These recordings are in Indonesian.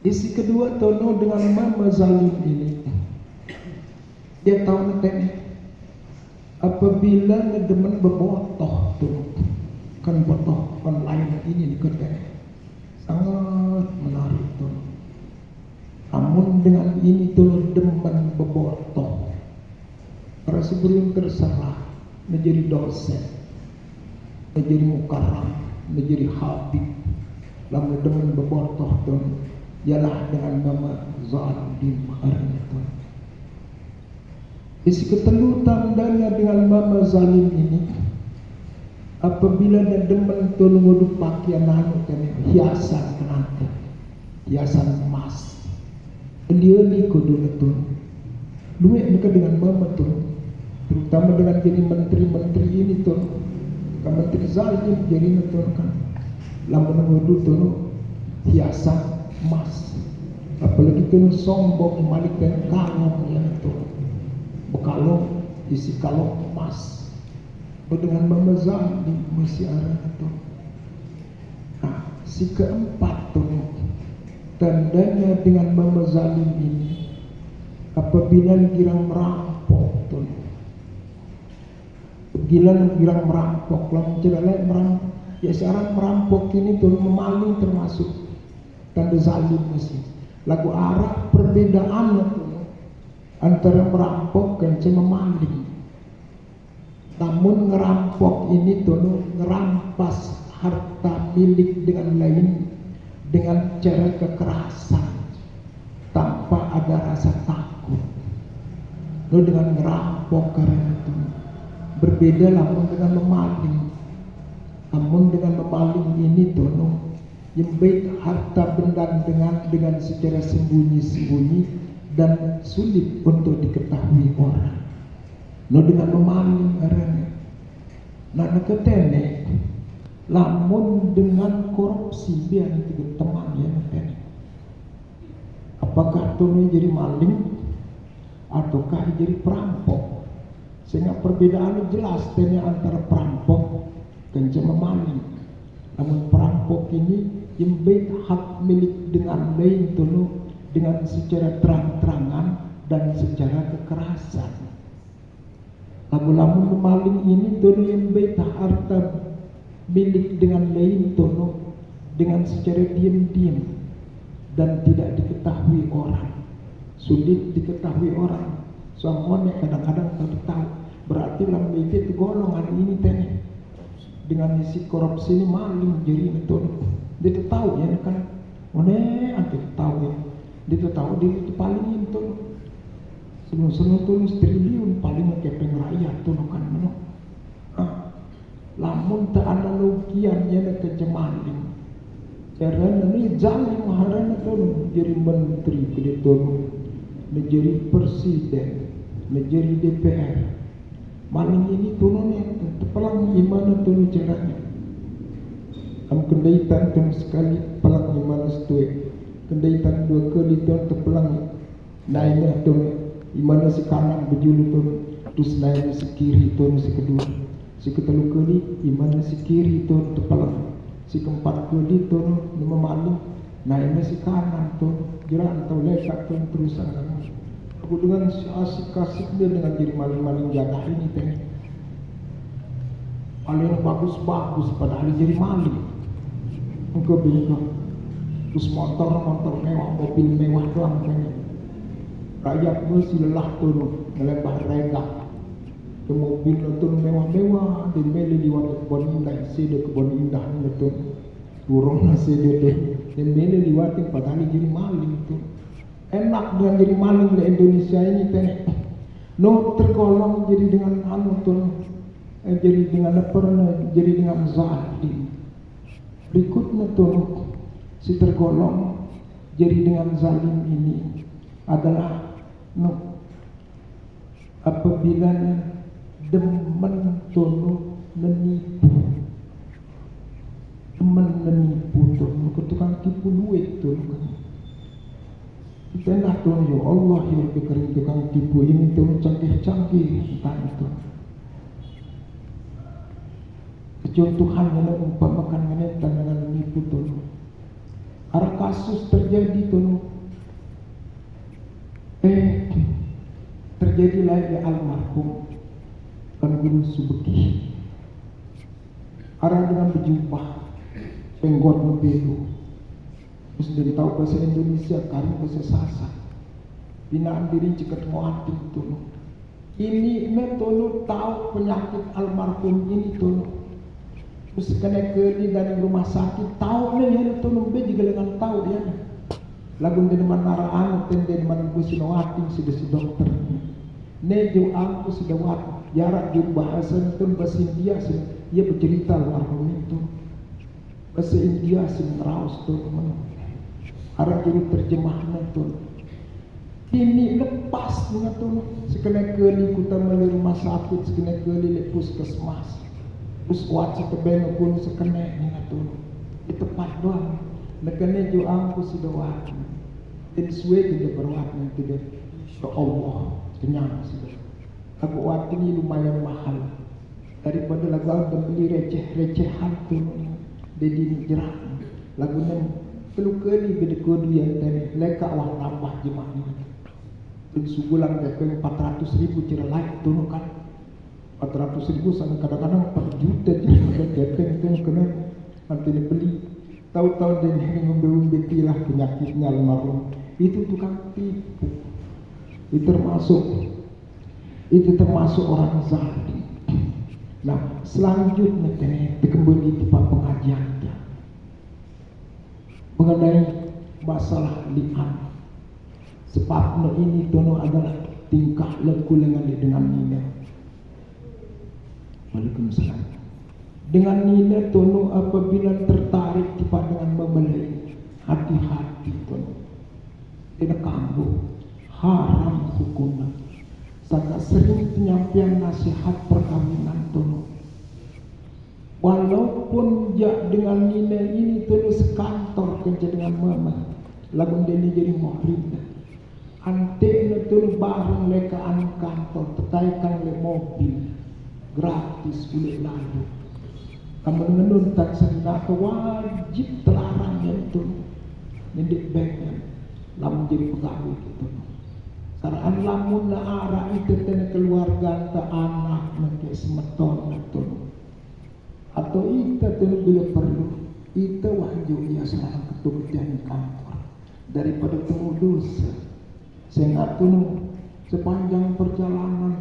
Isi kedua tono dengan mama zalim ini. Dia tahu nanti apabila ngedemen bebotoh tuh kan botoh online ini katanya sangat menarik tuh. Namun dengan ini tuh demen bebotoh. Para sebelum terserah menjadi dosen, menjadi mukarram, menjadi habib, lalu demen bebotoh tuh ialah dengan nama zalim hari itu. Isi ketelu tandanya dengan mama zalim ini, apabila dia demen tolu modu pakaian anu kan hiasan kenapa hiasan emas dia ni kudu betul duit mereka dengan mama tuh, terutama dengan jadi menteri-menteri ini tuh, menteri zalim jadi betul kan lamun modu tuh hiasan emas, apalagi tuh sombong malik dan kalong ya tuh bekalong isi kalong emas dengan memezang di masih arah itu. Nah, si keempat tuh tandanya dengan memezalim ini apabila girang merampok tuh, girang merampok, lalu celana merampok. Ya sekarang merampok ini tuh memaling termasuk tanda zalim mesti. Lagu arah perbedaan tuh antara merampok dan memaling. Namun ngerampok ini tuh ngerampas harta milik dengan lain dengan cara kekerasan tanpa ada rasa takut. Lo dengan ngerampok karena itu berbeda namun dengan memaling. Namun dengan memaling ini tuh yang baik harta benda dengan secara sembunyi-sembunyi dan sulit untuk diketahui orang. Lo dengan memaling arane. Nah neketene lamun dengan korupsi biar itu teman ya neketene. Apakah tuh jadi maling ataukah jadi perampok? Sehingga perbedaan jelas tanya antara perampok dan memaling. Namun perampok ini yang baik hak milik dengan lain tuh dengan secara terang-terangan dan secara kekerasan. Lamun memaling ini tono yang baik harta milik dengan lain tono dengan secara diam-diam dan tidak diketahui orang, sulit diketahui orang. Soalnya kadang-kadang tahu. Berarti lamun itu golongan ini tadi dengan isi korupsi ini maling jadi tono. Dia tahu ya kan, anti tahu ya. Dia tahu dia itu paling itu. Semua tulis triliun paling kepeng rakyat tuh kan mano. Lamun tak analogiannya ke jemaling. Karena ini zalim harana tuh jadi menteri gede tuh, menjadi presiden, menjadi DPR. Maling ini turunnya pelang gimana tuh caranya? Am kendaitan tuh sekali pelang gimana setuai. Kendaitan dua kali tuh terpelang. Naiknya tuh imana si kanan berjulu tuh terus naik si kiri tuh si kedua si ketelu kali imana si kiri tuh tepalang si keempat kali tuh memaling naiknya si kanan tuh jeran atau lekat tuh terusan aku dengan si asik-asik dia dengan jadi maling-maling jadah ini teh paling bagus-bagus padahal jadi maling engkau bingung terus motor mewah mobil mewah doang teh. Rakyat mesti lelah turun melempar rega ke mobil turun mewah-mewah di meli liwat kebun indah sede kebun indah itu turun sede deh di meli liwat padahal jadi maling itu enak dengan jadi maling di Indonesia ini teh no tergolong jadi dengan anu tuh jadi dengan pernah jadi dengan zalim berikutnya tuh si tergolong jadi dengan zalim ini adalah apabila demen tono menipu tono ketukang tipu duit tono kita nak tono ya Allah yang berkering tukang tipu ini tono canggih-canggih entah itu contohan yang umpamakan dengan menipu tono arah kasus terjadi tono Terjadilah di almarhum Kan Guru Subeki arah dengan berjubah penggot membelu. Terus dia tahu bahasa Indonesia kan bahasa Sasak. Binaan diri cekat muatin tuh. Ini metode tahu penyakit almarhum ini tuh. Terus kena ke di dari rumah sakit tahu nih tuh be juga dengan tahu dia. Lagu dari mana araan tende mana businoating sudah si dokter. Nejo aku sudah wat jarak jauh bahasa itu bahasa India ia bercerita almarhum itu bahasa India raus tuh mana arah jadi terjemahnya tuh ini lepas dengan tuh sekena kali kita melalui rumah sakit sekena kali lepus puskesmas terus wat sekebeng pun sekena dengan tuh di tempat doang nekane jo aku sudah wat dan suwe tidak berwat nanti deh ya Allah kenyang sudah aku wat ini lumayan mahal daripada lagu aku beli receh-recehan tuh dedi jerak lagu nem perlu kali beda kemudian tadi leka awak tambah jemaahnya dan subulan deh 400.000 cira like tuh kan 400.000 sampai kadang-kadang 4 juta jadi depeng tuh kena nanti dibeli tahu-tahu dia ini membeli lah penyakitnya almarhum itu tukang tipu itu termasuk orang zalim. Nah, selanjutnya kembali di pengajian mengenai masalah li'an. Sebabnya ini tono adalah tingkah laku dengan nina. Waalaikumsalam. Dengan nina tono apabila tertarik dengan membeli hati-hati tono. Tidak kambuh haram hukumnya. Sangat sering penyampaian nasihat perkawinan tono. Walaupun jak dengan nilai ini tono sekantor kerja dengan mama, lagu dia jadi muhrim. Ante tono bareng lekaan kantor, tetaikan le mobil gratis boleh lalu. Kamu mengenun tak sendak wajib terlarang itu mendik bank, lamun jadi pegawai gitu. Karena lamun na arah itu tena keluarga ta anak nanti semeton itu atau itu tena bila perlu itu wajib dia seorang ketua di kantor daripada temu dosa. Saya ngatur sepanjang perjalanan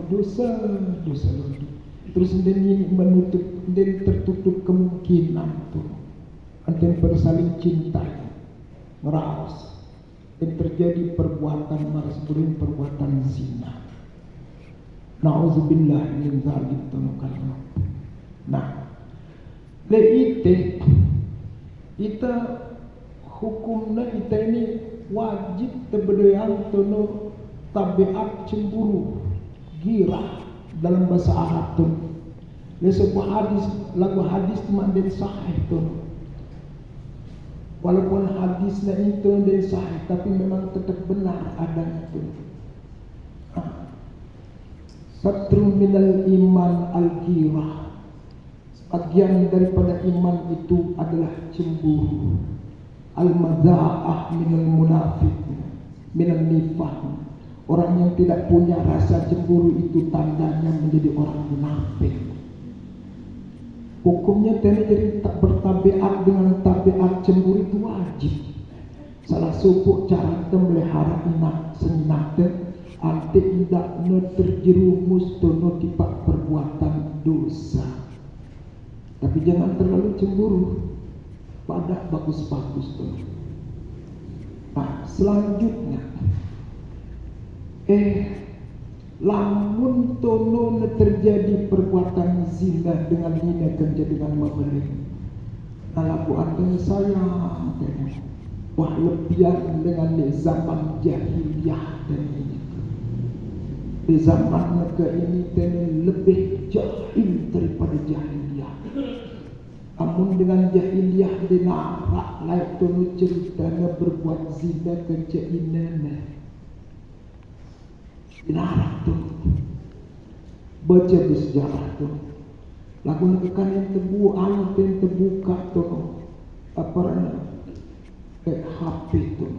dosa terus ini menutup dan tertutup kemungkinan tuh dan bersaling cinta meraus dan terjadi perbuatan marsburin perbuatan zina. Nauzubillah min dzalik tunukan. Nah, kita hukumnya kita ini wajib terbedayang tono tabiat cemburu, girah dalam bahasa Arab tuh. Le sebuah hadis mandek sahih tuh. Walaupun hadisnya itu dari sahih, tapi memang tetap benar adanya itu. Satru minal iman al-ghirah. Bagian daripada iman itu adalah cemburu. Al-madza'ah minal munafiq, minal nifaq. Orang yang tidak punya rasa cemburu itu tandanya menjadi orang munafik. Hukumnya jadi tak bertabiat dengan tabiat cemburu itu wajib. Salah satu cara memelihara inak senate ante tidak terjerumus tono tipak perbuatan dosa. Tapi jangan terlalu cemburu. Pada bagus-bagus tuh. Nah, selanjutnya lamun tono terjadi perbuatan zina dengan nina kerja dengan membeli. Kalau anda saya wah lebihan dengan zaman jahiliyah dan ini. Di zaman negara ini lebih jahil daripada jahiliyah. Amun dengan jahiliyah dinarak lain tono ceritanya berbuat zina kerja inene. Dilarang tuh baca di sejarah tuh lagu nekan yang terbuka tuh apa namanya kayak HP tuh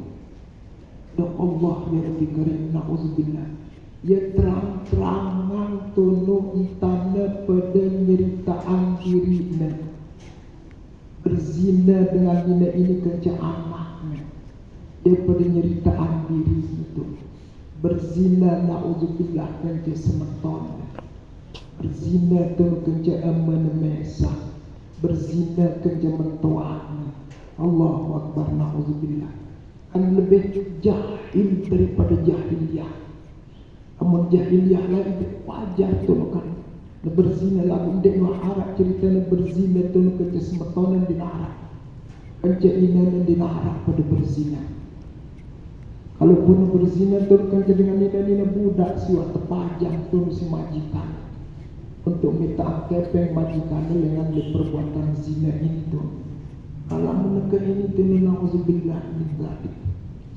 ya Allah Allah ya Rabbi karim na'udzubillah. Ya terang-terangan tunu entana pada nyeritaan dirinya berzina dengan dina ini kerja anaknya. Daripada nyeritaan diri itu berzina na'udzubillah kerja semeton. Berzina tunu kerja menemesa. Berzina kerja mentuan. Allahu Akbar na'udzubillah. Kan lebih jahil daripada jahiliyah. Amun jahiliyah lagi wajar tu kan. Berzina lagu indek no Arab cerita berzina tu kerja semetonan di Arab. Kerja inan di Arab pada berzina. Kalau pun berzina tu kerja dengan nina budak siwa terpajang tu si majikan untuk minta kepeng majikan dengan perbuatan zina ini tu. Kalau menegak ini tu na'udzubillah min dzalik.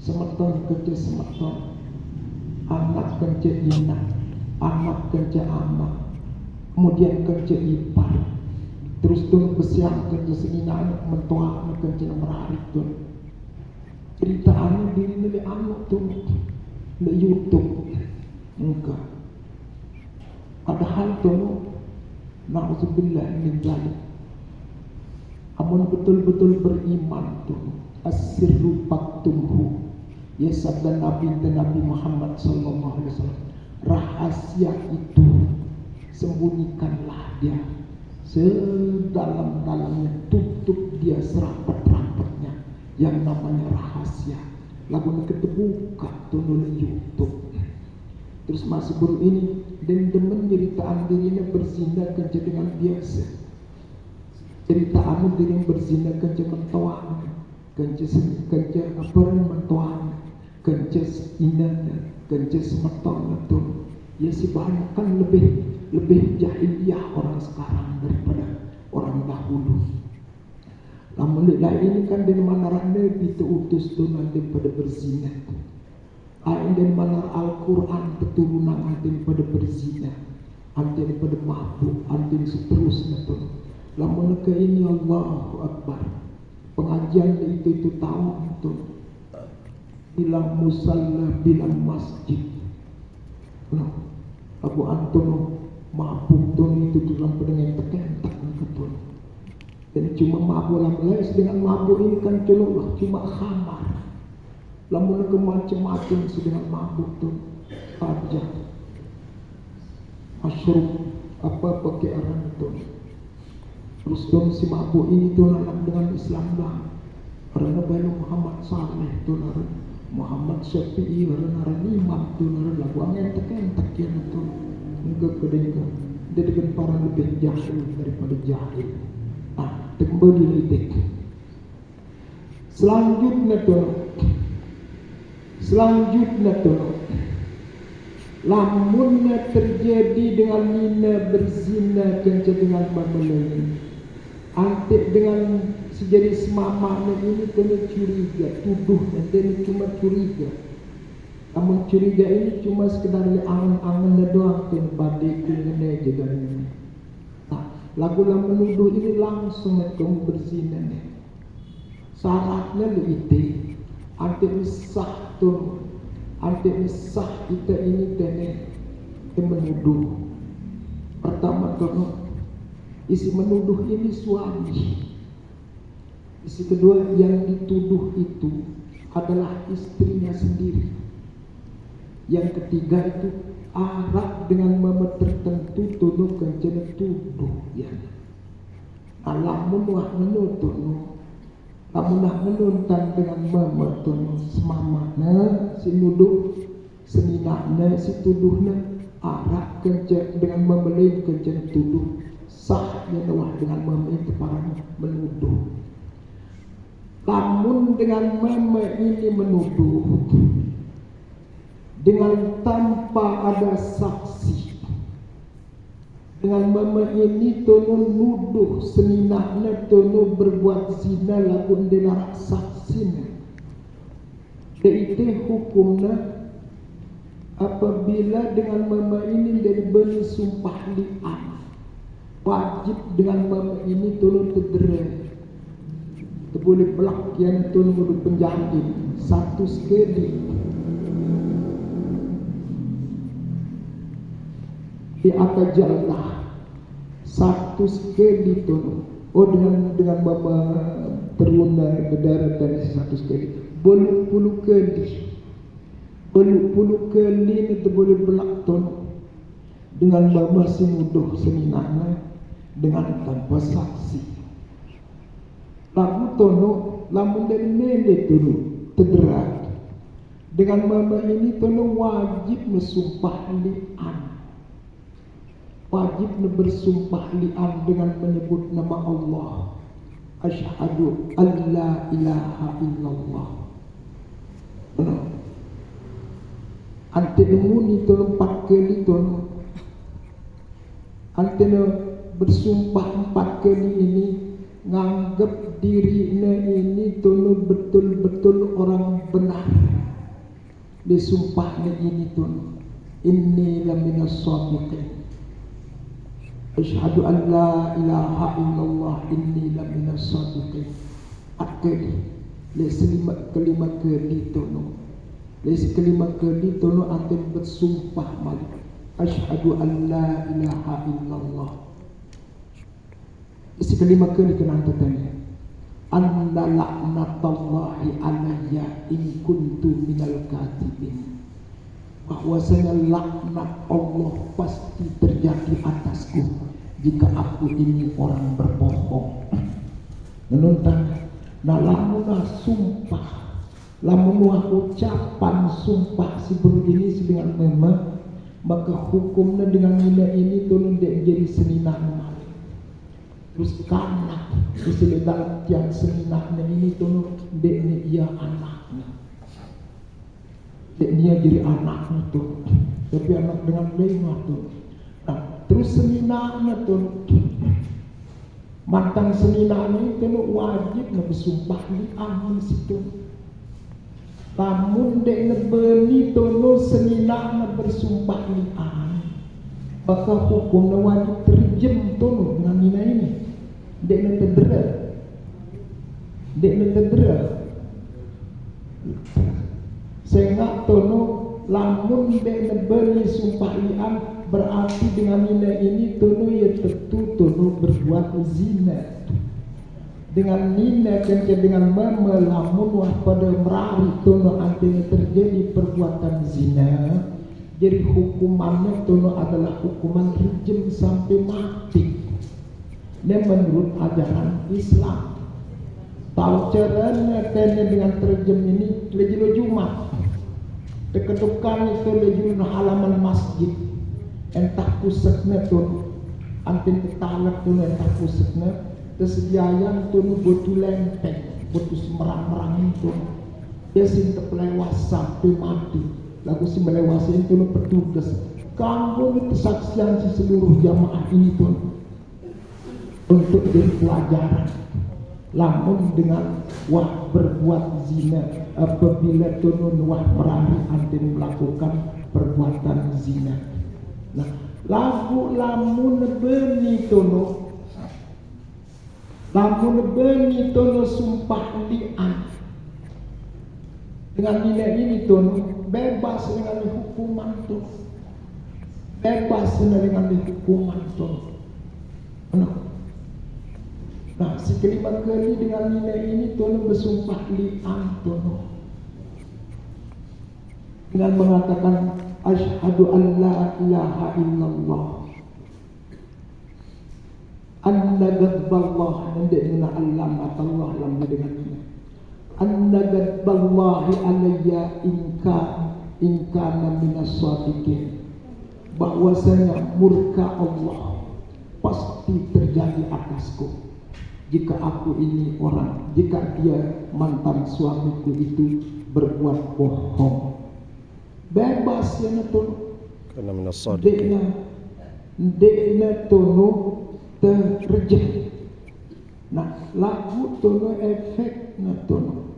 Semeton kerja semeton. Anak kerja inak, anak kerja amak, kemudian kerja ipar, terus tuh besiang kerja senina anak mentua kerja merarik tuh. Ceritaannya diri nilai anak tuh di YouTube, enggak. Padahal tuh, na'udzubillah min dzalik. Amun betul-betul beriman tuh, as-sirru faktumhu. Ya sabda Nabi Muhammad sallallahu alaihi wasallam, rahasia itu sembunyikanlah dia sedalam-dalamnya, tutup dia serapat-rapatnya yang namanya rahasia. Lagu keterbuka tuh di YouTube. Terus masih baru ini dan demen ceritaan dirinya berzina kerja dengan biasa. Ceritaan diri berzina kerja mentuan, kerja apa mentuan. Kences inan, kences semeton itu, ya si banyak kan lebih jahiliyah orang sekarang daripada orang dahulu. Namun lain ini kan dari mana Nabi itu utus tu nanti pada berzina. Lain dari mana Al-Quran keturunan nanti pada berzina, nanti pada mabuk, nanti seterusnya tu. Namun ke ini Allahu Akbar. Pengajian itu tahu tu. Bilang musalla, bilang masjid. Nah, Abu Anton mabuk tuh itu dalam pedang tekentak betul. Jadi cuma mabuk lain dengan mabuk ini kan celok cuma khamar. Lamun ke macam-macam sedang mabuk tuh aja. Masyrub apa pakai arang itu. Terus dong si mabuk ini tuh anak dengan Islam lah. Karena baru Muhammad Saleh tuh naran. Muhammad Syafi'i warna imam tu nara lagu angin tekan takian tu enggak kedengka dia dengan para lebih jahil daripada jahil. Kembali lagi selanjutnya tu lamunnya terjadi dengan nina berzina kenca dengan bamelai antik dengan sejadi semamanya ini kena curiga, tuduh nanti cuma curiga. Namun curiga ini cuma sekedar angan-angan doang kan badai kena aja ini. Nah, lagu-lagu menuduh ini langsung kamu berzina nih. Syaratnya lu itu, anti misah tuh, anti misah kita ini tene menuduh. Pertama tuh isi menuduh ini suami. Isi kedua yang dituduh itu adalah istrinya sendiri. Yang ketiga itu Arab dengan mama tertentu tuduh kencana tuduh ya. Alamun wah menuduh, amunah menuntan dengan mama tuduh semamana si nuduh seminakna si tuduhna Arab kencana dengan mama lain kencana tuduh sahnya wah dengan mama itu para menuduh. Namun dengan mama ini menuduh dengan tanpa ada saksi, dengan mama ini tono nuduh seninakna tono berbuat zina lagun dilarak saksina. Itu hukumnya apabila dengan mama ini dari beri sumpah li'an, wajib dengan mama ini tono tedera. Boleh belak yang tuan mulut penjahit satu sekali di akajallah satu sekali tono. Oh dengan bapa terunda berdarah dari satu sekali. Puluh kali itu boleh belak tono. Dengan bapa si mudah seminarnya dengan tanpa saksi. Lalu tono lamun dari mele tono terderat. Dengan bapa ini tono wajib bersumpah li'an. Wajib bersumpah li'an dengan menyebut nama Allah. Asyhadu an la ilaha illallah. Ante muni tono 4 kali tono. Ante bersumpah 4 kali ini nganggap dirinya ini tono betul-betul orang benar. Disumpahnya ini tono. Inni laminas shadiqin. Asyhadu an la ilaha illallah inni laminas shadiqin. Akali kelima kali tono. Kelima kali tono ante bersumpah malik. Asyhadu an la ilaha illallah. Kelima kali kena tanya. Anna la'natallahi alayya in kuntu minal katibin. Bahwasanya laknat Allah pasti terjadi atasku jika aku ini orang berbohong. Menuntan, lamun sumpah, lamun ucapan sumpah sebegini dengan memang, maka hukumnya dengan nilai ini turun dia jadi seninah. Terus kanak di dalam tiang seninahnya ini turun dia ini ia anaknya. Dia jadi anaknya tuh, tapi anak dengan lima tuh. Nah, terus seninahnya tuh, mantan seninahnya itu wajib bersumpah li'an di situ. Namun dia beli tuh seninahnya bersumpah li'an, maka hukumnya wajib terjem tuh dengan nilai ini. Dia terdera. Sehingga tono lamun dia beri sumpah li'an berarti dengan nilai ini tono ya tentu tono berbuat zina. Dengan nilai kerja dengan lamun wah pada merari tono artinya terjadi perbuatan zina. Jadi hukumannya tono adalah hukuman rejim sampai mati. Dan menurut ajaran Islam. Tahu caranya kayaknya dengan terjem ini lejilo Jumat. Kedudukan itu lejilo halaman masjid. Entah pusatnya tuh, antin ketalak tuh entah pusatnya. Kesediaan tuh butuh lempeng, butuh semerang-merang itu. Dia sintek lewas sampai mati. Lalu si melewasi itu petugas. Kamu kesaksian si seluruh jamaah ini tuh untuk jadi pelajaran. Lamun dengan wah berbuat zina apabila tunun wah merani antin melakukan perbuatan zina. Nah, lamun beni tono sumpah li'an dengan nilai ini tono bebas dengan hukuman tono, bebas dengan hukuman tono. Nah, si kelima kali dengan nilai ini tono bersumpah li'an tono dengan mengatakan asyhadu an la ilaha illallah anna ghadballah dengan alamat Allah lam dengan ini anna ghadballahi alayya in kana minas shadiqin, bahwasanya murka Allah pasti terjadi atasku jika aku ini orang, jika dia mantan suamiku itu berbuat bohong. Bebas ya nato. Karena minas shadiqin. Dekna tono terjeh. Nah, lagu tono efek na tono.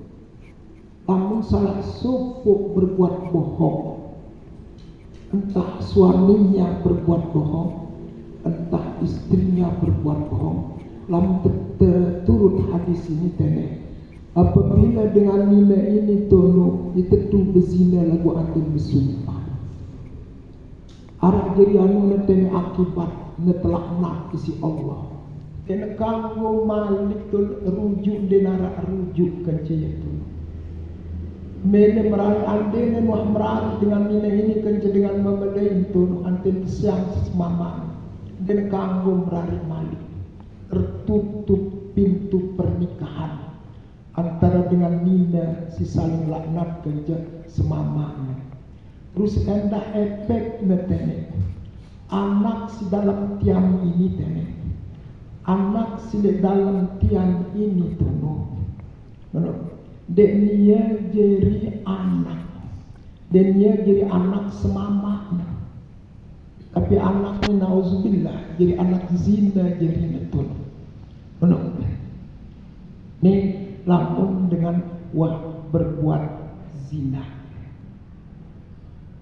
Namun salah sopo berbuat bohong. Entah suaminya berbuat bohong, entah istrinya berbuat bohong. Lamun turut hadis ini tene. Apabila dengan nilai ini tono itu bezina lagu antum bersumpah. Arah jadi anu netene akibat netelak nak isi Allah. Kena kanggo malik tu rujuk denara rujuk kencaya tu. Mene merai ande wah merai dengan ini kencaya dengan membelai tu anten siang semama. Kena kanggo merai malik. Tertutup pintu pernikahan antara dengan Nina si saling laknat kencaya semamanya. Terus endah efek netene anak si dalam tiang ini tene. Anak sile dalam tiang ini tono, dia jadi anak, dia jadi anak semamanya. Tapi anaknya nauzubillah jadi anak zina jadi betul. Ini langsung dengan berbuat zina.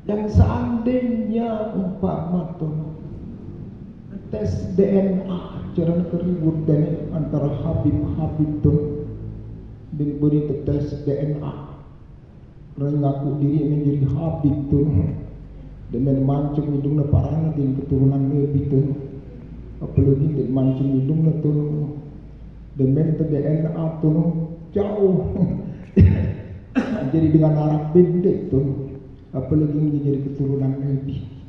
Yang seandainya umpama tono tes DNA cara keribut dan antara Habib tu beri tes DNA orang ngaku diri menjadi Habib tu dengan mancung hidungnya parana dengan keturunan Nabi tu apalagi dengan mancung hidungnya tu dengan DNA tu jauh jadi dengan arah pendek tu apalagi menjadi keturunan Nabi.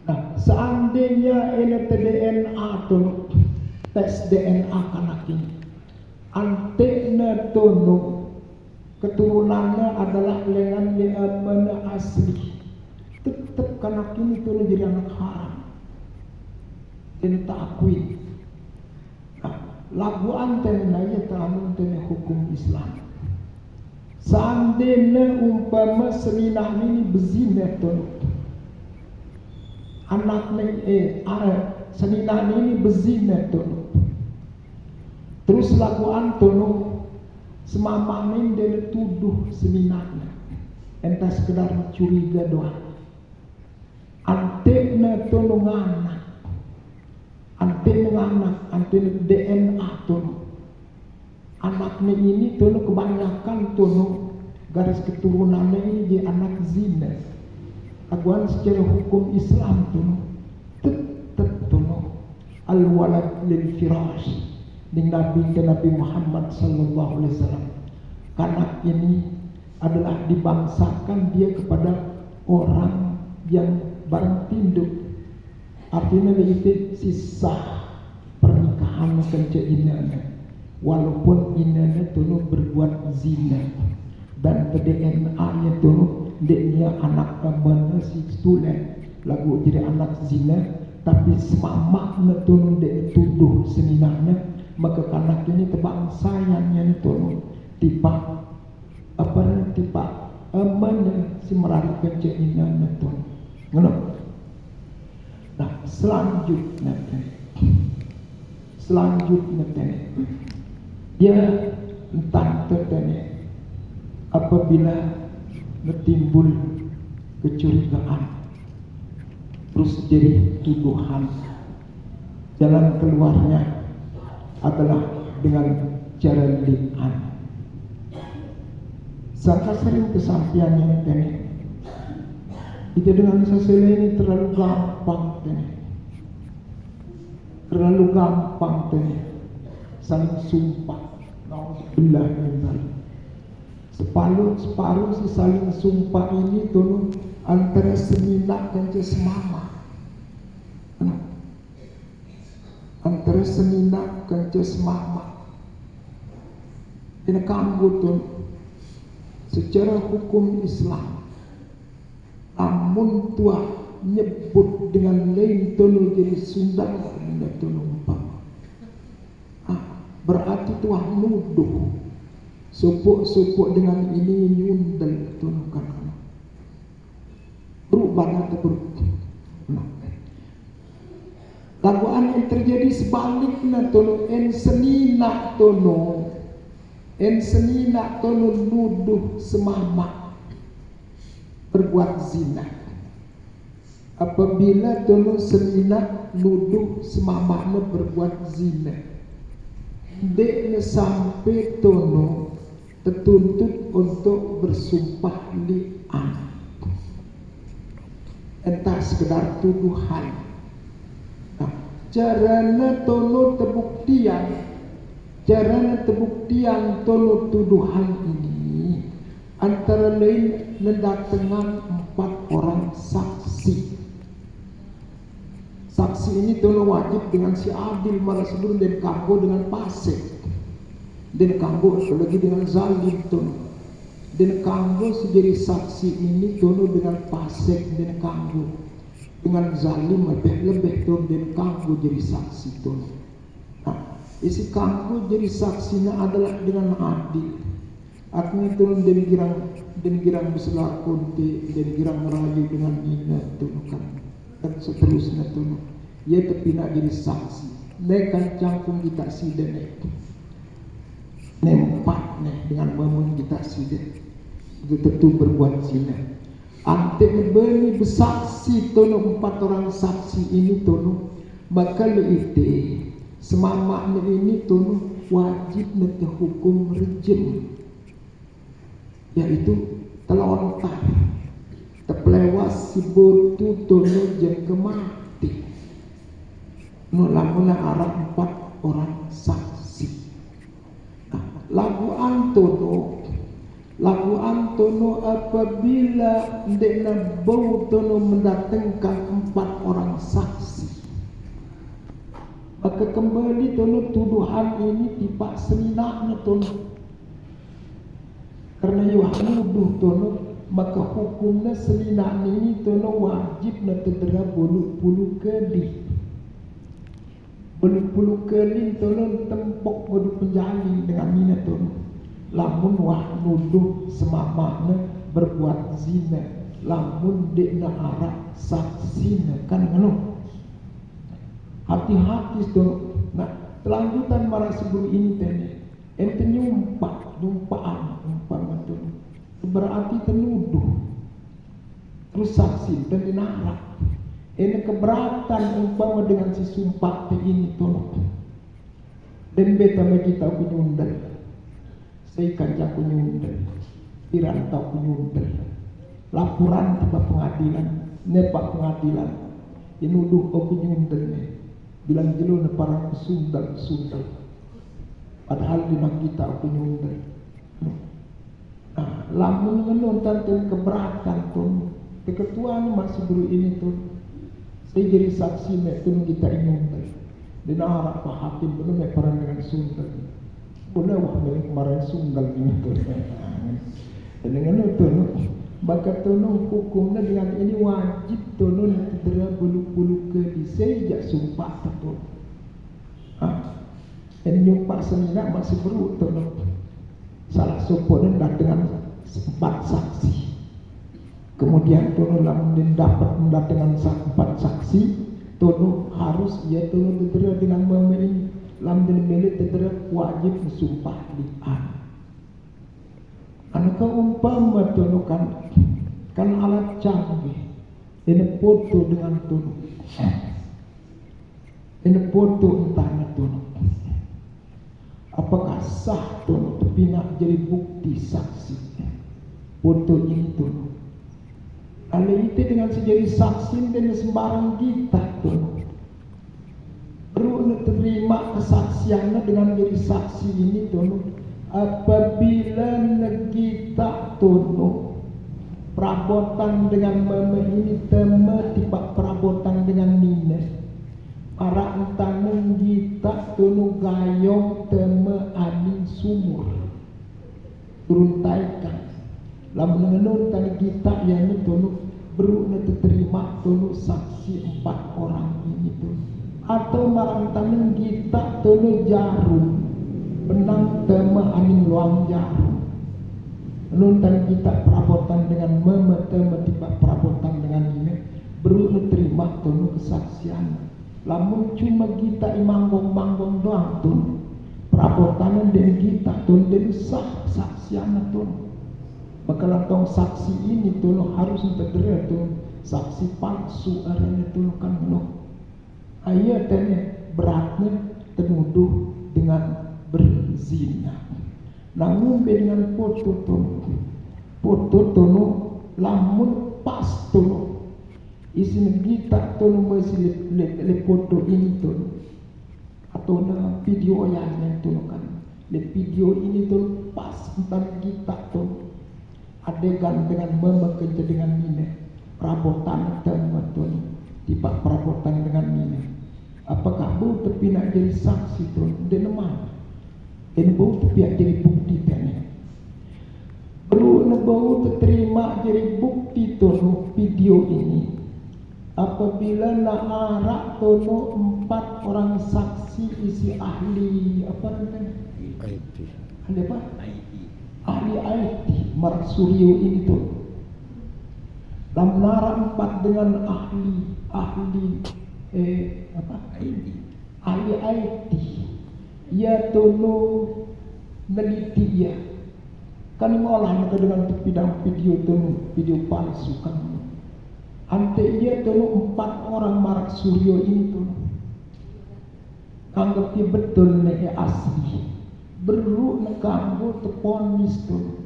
Nah, seandainya ini DNA tu tes DNA kanak ini, antena tono keturunannya adalah lengan mana asli, tetap kanak ini tono jadi anak haram, ini tak akui. Nah, lagu antena ya tahu antena hukum Islam. Seandainya umpama seminah ini berzina tono. Anaknya senina ini berzina tono. Terus lakuan tono semamang ini dia tuduh seninanya. Entah sekedar curiga doang. Antena tono nganak. Antena DNA tono. Anaknya ini tono kebanyakan tono garis keturunannya ini dia anak zina. Aguan secara hukum Islam tu tetap tu al-walad lil firash dengan Nabi Muhammad sallallahu alaihi wasallam. Karena ini adalah dibangsakan dia kepada orang yang barang tinduk. Artinya itu sisa pernikahan kencah inana. Walaupun inana tu berbuat zina dan DNA-nya tu dia anak mana si tulen lagu jadi anak zina tapi semamak netun dia tuduh seninanya maka anak ini tebang sayangnya netun tipa mana si merari kecilnya netun ngono. Nah selanjutnya dia tentang tertanya apabila timbul kecurigaan terus jadi tuduhan, jalan keluarnya adalah dengan cara li'an. Sangka sering kesampaiannya ini itu dengan sesuatu ini terlalu gampang saling sumpah. Nauzubillah min dzalik. Separuh si saling sumpah ini tu antara seminat dan semama. Antara seminat dan semama. Ini kamu tu secara hukum Islam. Namun tua nyebut dengan lain tu jadi sundang tu umpama. Berarti tua nuduh. Supuk dengan ini nyundel tunukan berubah atau berubah. Laguan yang terjadi sebaliknya tono en senina tono nuduh semama berbuat zina. Apabila tono senina nuduh semama berbuat zina, dia sampai tono tertuntut untuk bersumpah li'an. entah sekedar tuduhan. Nah, carana tono terbuktian tono tuduhan ini antara lain mendatangkan 4 orang saksi. Saksi ini tono wajib dengan si adil marasudun dan kanggo dengan pasek, dan kanggo lagi dengan zalim tono, dan kanggo sejadi saksi ini tono dengan pasek dan kanggo dengan zalim lebih tono dan kanggo jadi saksi tono. Nah, isi kanggo jadi saksinya adalah dengan adil. Artinya tono dan girang berselar konte dan girang merayu dengan ina tono kan. Dan seterusnya tono ia terpina jadi saksi nekan cangkung kita siden itu nempat dengan bangun kita siden itu tentu berbuat zina ante beni bersaksi tono 4 orang saksi ini tono maka leite semamaknya ini tono wajib nete hukum rejim yaitu telontar terpelewas si botu tono jeng kemati nulamuna arah 4 orang saksi. Nah, lagu Antono apabila dena bau tono mendatangkan 4 orang saksi maka kembali tono tuduhan ini tiba senaknya tono karena yuh nuduh tono maka hukumnya selina ini tono wajib na tedera bulu keli tono tempok bodu penjali dengan mina tono lamun wah nuduh semamakna berbuat zina lamun dekna arah saksina kan ngono hati-hati tono. Nah kelanjutan marah sebelum ini tene ente nyumpaan tono berarti tenuduh terus saksi dan dinarak ini keberatan umpama dengan si sumpah ini tolong dan beta kita penyundal saya kanca penyundal pirantau penyundal laporan tiba pengadilan nepak pengadilan nuduh penyundal bilang jelo ne para sundal padahal di kita penyundal. Nah, lamun menonton keberatan tuh, keketuaan masih guru ini tuh, saya jadi saksi mek tuh kita ingin dan arah pak hakim belum mek perang dengan sundal, boleh wah mek kemarin sundal ini tuh, dan dengan itu bakat tuh hukumnya dengan ini wajib tuh tidak bulu ke disejak sumpah tuh, ini nyumpah senina masih beru tuh. Salah soponen dengan 4 saksi. Kemudian tono lamun dapat dengan 4 saksi, tono harus ia tono diterima dengan memilih lamun milik diterima wajib sumpah li'an. Anak umpama tono kan alat canggih. Ini foto dengan tono. Ini foto entahnya tono. Apakah sah tono terpina jadi bukti saksi foto ini tono kalau itu dengan sejadi saksi dan sembarang kita tono perlu terima kesaksiannya dengan jadi saksi ini tono apabila kita tono perabotan dengan mama ini tema tiba perabotan dengan nina para entaneng kita tono gayong tema aning sumur turun taikan lamun ngenontan kita yang tono beru terima tono saksi 4 orang ini tono atau marang taneng kita tono jarum benang tema aning luang jarum nonton kita perabotan dengan mama tema tiba perabotan dengan ini beru terima tono kesaksian lamun cuma kita manggong doang tuh perabotanan dan kita tuh dan sah saksian tuh maka lantong saksi ini tuh harus terderat tuh saksi palsu arahnya tuh kan loh ayatnya beratnya tenuduh dengan berzina namun dengan foto tuh lamun pas tuh isi kita tu masih le foto ini tu atau na video yang tu kan le video ini tu pas tentang kita tu adegan dengan memekerja dengan ini perabotan dan tu tiba perabotan dengan ini apakah bau tapi nak jadi saksi tu dia nama ini bau tapi nak jadi bukti tadi baru nak bau terima jadi bukti tu video ini apabila nak arak tono 4 orang saksi isi ahli apa namanya IT. ahli apa ahli IT Marak Suryo ini tu dalam nara 4 dengan ahli apa ahli IT ia tono meneliti ia kan ngolah maka dengan bidang video tono video palsu kan ante ia tu 4 orang Marak Suryo ini tu anggap dia betul nih asli berru nekanggo teponis tu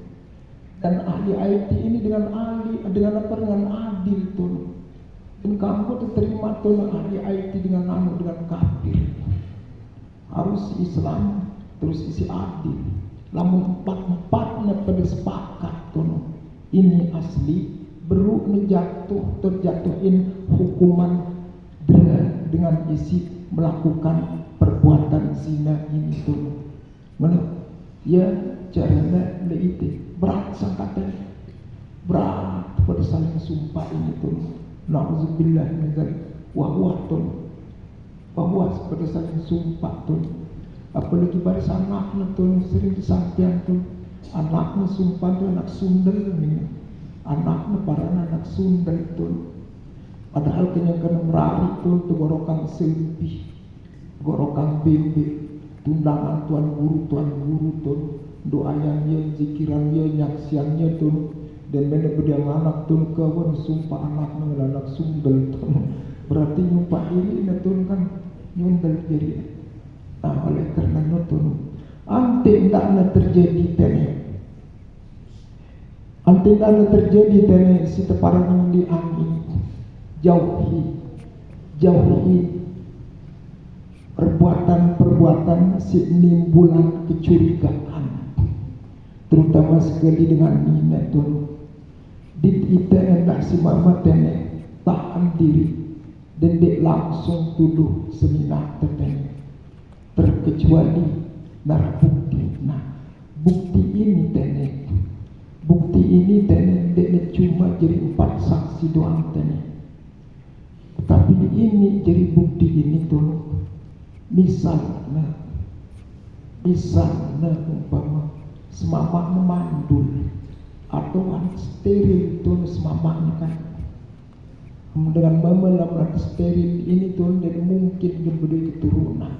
dan ahli IT ini dengan apa dengan adil tu dan kamu terima tu ahli IT dengan kafir harus Islam terus isi adil lamun 4-4 pada sepakat tu ini asli baru terjatuhin hukuman dengan isi melakukan perbuatan zina ini tu. Mana? Ya caranya leite berat sangkatan berat pada saling sumpah ini tu. Nauzubillah min dzalik wah tu. Bahwa pada saling sumpah tu. Apalagi pada anaknya tu sering disampaikan tu anaknya sumpah tu anak sundel ni. Anaknya para anak Sunda itu padahal kenyang merari itu gorokan selfie gorokan bebe tundangan tuan guru tu doa yang dia zikiran dia nyaksiannya tu dan mana berdang anak tu kawan sumpah anaknya anak Sunda tu berarti nyumpah diri tu kan nyundal diri nah oleh karena itu ante tidak terjadi tanya antara terjadi dengan si teparan di angin jauhi perbuatan si nimbulan kecurigaan terutama sekali dengan ini tu dit ite hendak si mama tene tahan diri dan dek langsung tuduh seminat tene terkecuali narah bukti bukti ini tene tidak cuma jadi 4 saksi doang tadi. Tapi ini jadi bukti ini tuh misalnya umpama semamak memandul atau steril tuh semamaknya kan dengan memelam steril ini tuh dan mungkin diberi keturunan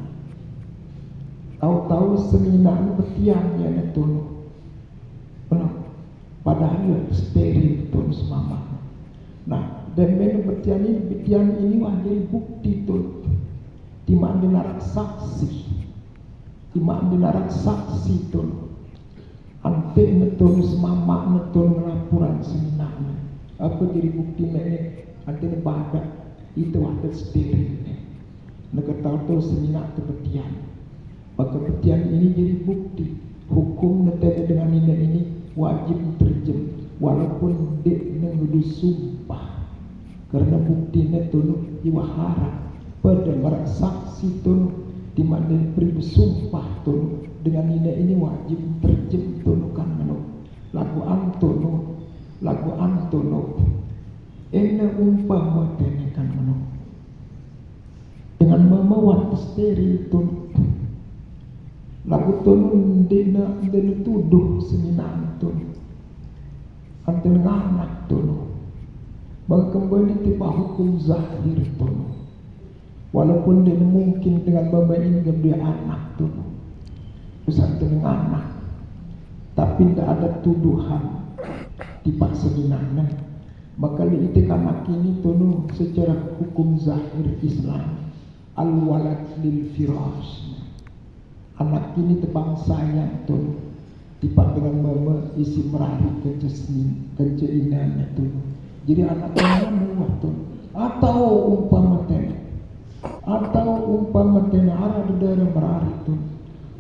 tahu-tahu seminar petiannya tuh padahal steril pun semama. Nah, dan betian ini wah jadi bukti tu. Di mana narak saksi tu. Ante betul semama betul laporan seminarnya. Apa jadi bukti ini? Ante badak itu ada steril. Nak tahu seminar tu betian. Maka betian ini jadi bukti. Hukum netanya dengan ini wajib terjem walaupun dia mengudu sumpah karena buktinya tu diwahara pada marak saksi tu di mana beri sumpah tu dengan ini wajib terjem tu kan mano lagu antono ena umpama tene kan mano dengan memawat steril tu lagu tolong dena tuduh seminar tu anten anak tu bang kembali tiba hukum zahir tu walaupun dia mungkin dengan bapa ini dia anak tu besar dengan anak tapi tidak ada tuduhan tiba seminarnya maka itu anak ini tu secara hukum zahir Islam al-walad lil firash anak ini tebang sayang tu tiba dengan mama isi merari kecesni keceinannya tu jadi anak ini muat tu atau umpama tena arah dedara berari tu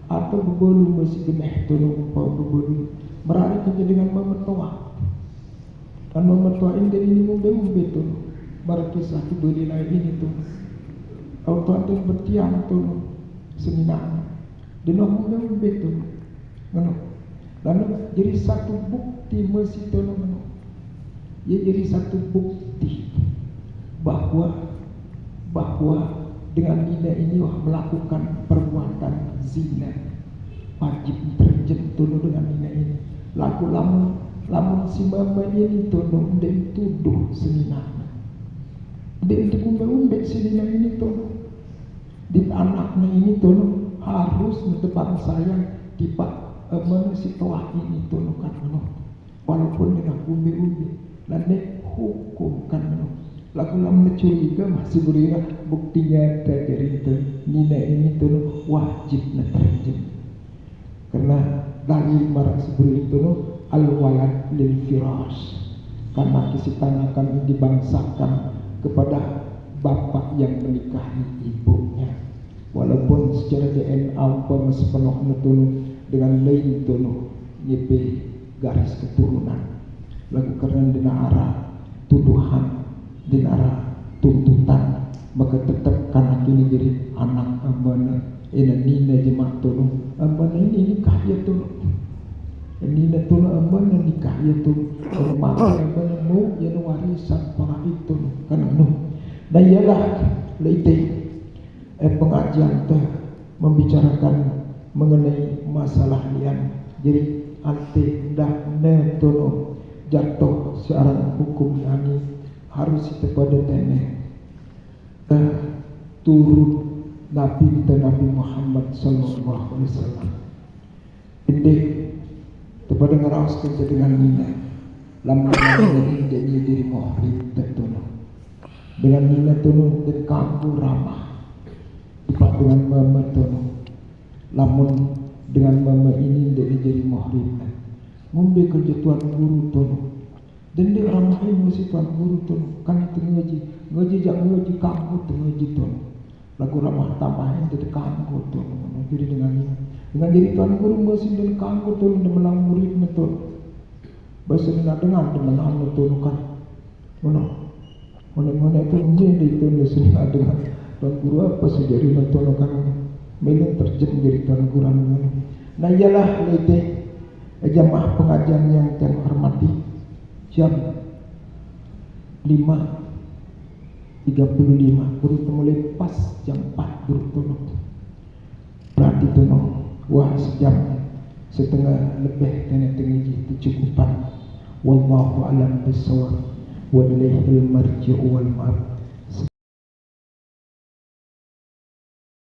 atau bebelu masih gemeh tu umpama bebelu berari tu dengan memertua dan memertua ini ngumbe tu barakisah tu beli lain ini tu kalau tuan tu bertiang tu seminang dia ngumbe tu ngono. Lalu jadi satu bukti masih tu ngono. Ia jadi satu bukti bahwa dengan Nina ini melakukan perbuatan zina wajib terjem tunu dengan Nina ini. Laku lamun si mama ini tunu dia tuduh seninana. Dia untuk umbe si Nina ini tunu. Di anaknya ini tunu harus mentebar sayang tiba si toah ini tunu kan meno. Walaupun dia umbe dan dia hukum kan meno. Lagu lamun curiga masih berikan buktinya dari itu Nina ini tu wajib nak terjem karena dari marah sebelum itu al-walad lil firash karena kisitanakan dibangsakan kepada bapak yang menikahi ibunya walaupun secara DNA pun sepenuhnya tu dengan lain tu nyepe garis keturunan lagu karena dina arah tuduhan dinara tuntutan maka tetap karena kini jadi anak ambana Nina jemaah tolong ambana ini nikah ya tolong Nina tolong ambana nikah ya tolong maka ambana mau ya warisan para itu kan dan ialah leite pengajian teh membicarakan mengenai masalah lian jadi ante dah ne tolong jatuh searang hukum yani harus kita pada tene turut Nabi kita Nabi Muhammad sallallahu alaihi wasallam. Ini kepada ngeraus kita dengan Nina. Lama dari dia diri muhrim tertolong. Dengan Nina tolong dan kamu ramah. Tiba dengan mama tolong. Lamun dengan mama ini dia jadi muhrim. Ngombe kerja tuan guru tolong. Dan dia ramah masih tuan guru tu kan itu ngaji jangan ngaji kamu tu ngaji tu lagu ramah tambahin itu kamu tu jadi dengan jadi tuan guru masih dan kamu tu dan melang murid betul bahasa dengan melang tu kan mana itu menjadi itu sudah dengan tuan guru apa sih jadi betul kan belum terjadi jadi tuan guru nah ialah lete jamaah pengajian yang terhormati jam 5.35 guru mulai pas jam 4 guru tolong berarti tolong wah sejam setengah lebih dan tinggi kecukupan wallahu alam bisawab wa ilaihil marji'u wal ma'ab